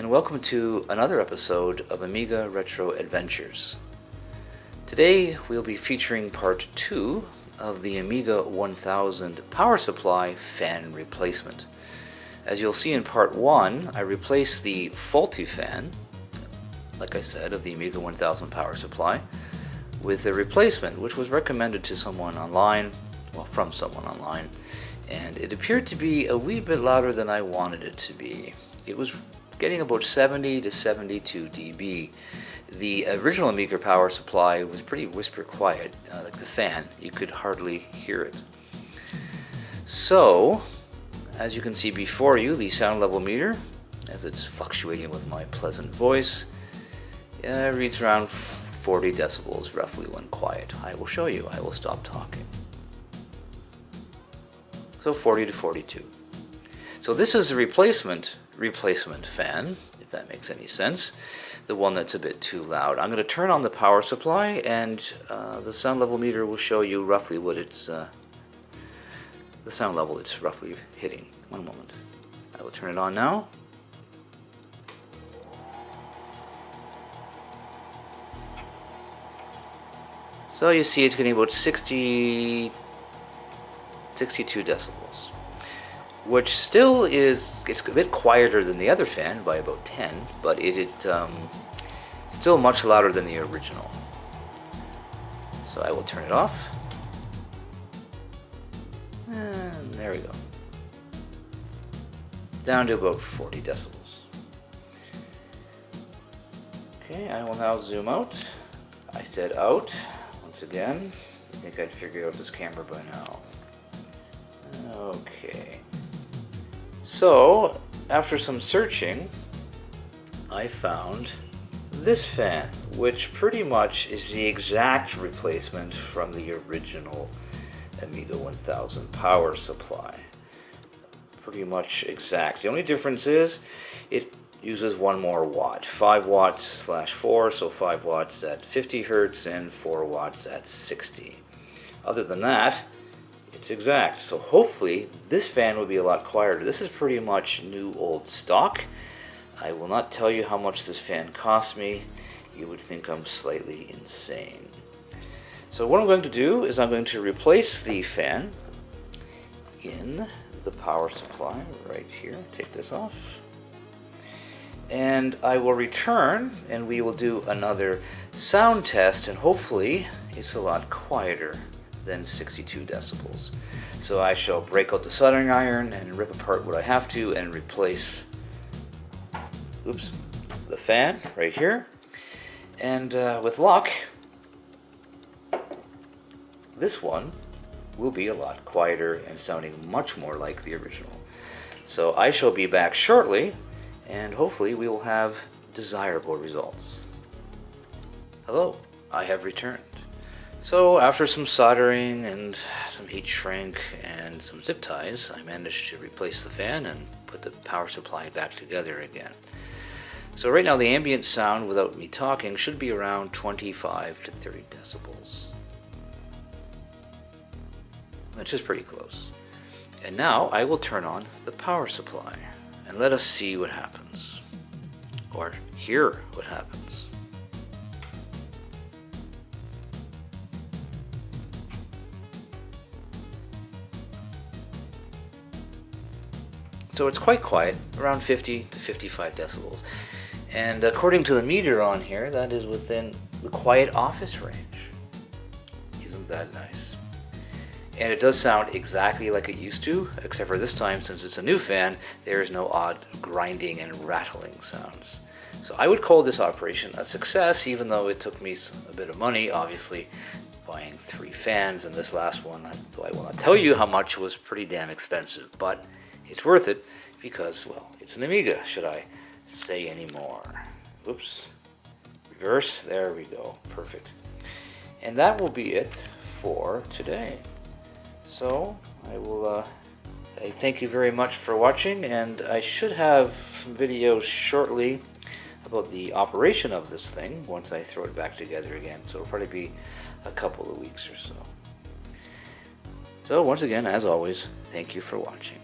and welcome to another episode of Amiga Retro Adventures. Today we'll be featuring part 2 of the Amiga 1000 power supply fan replacement. As you'll see in part 1, I replaced the faulty fan, like I said, of the Amiga 1000 power supply with a replacement which was recommended to someone online, well, from someone online, and it appeared to be a wee bit louder than I wanted it to be. It was getting about 70 to 72 dB. The original Amiga power supply was pretty whisper quiet, like the fan. You could hardly hear it. So, as you can see before you, the sound level meter, as it's fluctuating with my pleasant voice, reads around 40 decibels roughly when quiet. I will show you. I will stop talking. So 40 to 42. So this is a replacement fan, if that makes any sense, the one that's a bit too loud. I'm going to turn on the power supply, and the sound level meter will show you roughly what it's, the sound level it's roughly hitting. One moment. I will turn it on now. So you see it's getting about 62 decibels. Which still is, it's a bit quieter than the other fan by about 10, but it's still much louder than the original. So I will turn it off. And there we go. Down to about 40 decibels. Okay, I will now zoom out. I said out. Once again, I think I'd figure out this camera by now. Okay. So, after some searching, I found this fan, which pretty much is the exact replacement from the original Amiga 1000 power supply. Pretty much exact. The only difference is it uses one more watt. 5 watts / 4, so 5 watts at 50 hertz and 4 watts at 60. Other than that, it's exact. So hopefully this fan will be a lot quieter. This is pretty much new old stock. I will not tell you how much this fan cost me. You would think I'm slightly insane. So what I'm going to do is I'm going to replace the fan in the power supply right here. Take this off. And I will return and we will do another sound test, and hopefully it's a lot quieter than 62 decibels. So I shall break out the soldering iron and rip apart what I have to and replace the fan right here. And with luck, this one will be a lot quieter and sounding much more like the original. So I shall be back shortly, and hopefully we will have desirable results. Hello, I have returned. So after some soldering and some heat shrink and some zip ties, I managed to replace the fan and put the power supply back together again. So right now the ambient sound without me talking should be around 25 to 30 decibels. Which is pretty close. And now I will turn on the power supply and let us see what happens. Or hear what happens. So it's quite quiet, around 50 to 55 decibels. And according to the meter on here, that is within the quiet office range. Isn't that nice? And it does sound exactly like it used to, except for this time, since it's a new fan, there is no odd grinding and rattling sounds. So I would call this operation a success, even though it took me a bit of money, obviously, buying 3 fans, and this last one, though I will not tell you how much, was pretty damn expensive, but it's worth it because, well, it's an Amiga, should I say any more. Oops. Reverse, there we go, perfect. And that will be it for today. So, I thank you very much for watching, and I should have some videos shortly about the operation of this thing once I throw it back together again, so it'll probably be a couple of weeks or so. So once again, as always, thank you for watching.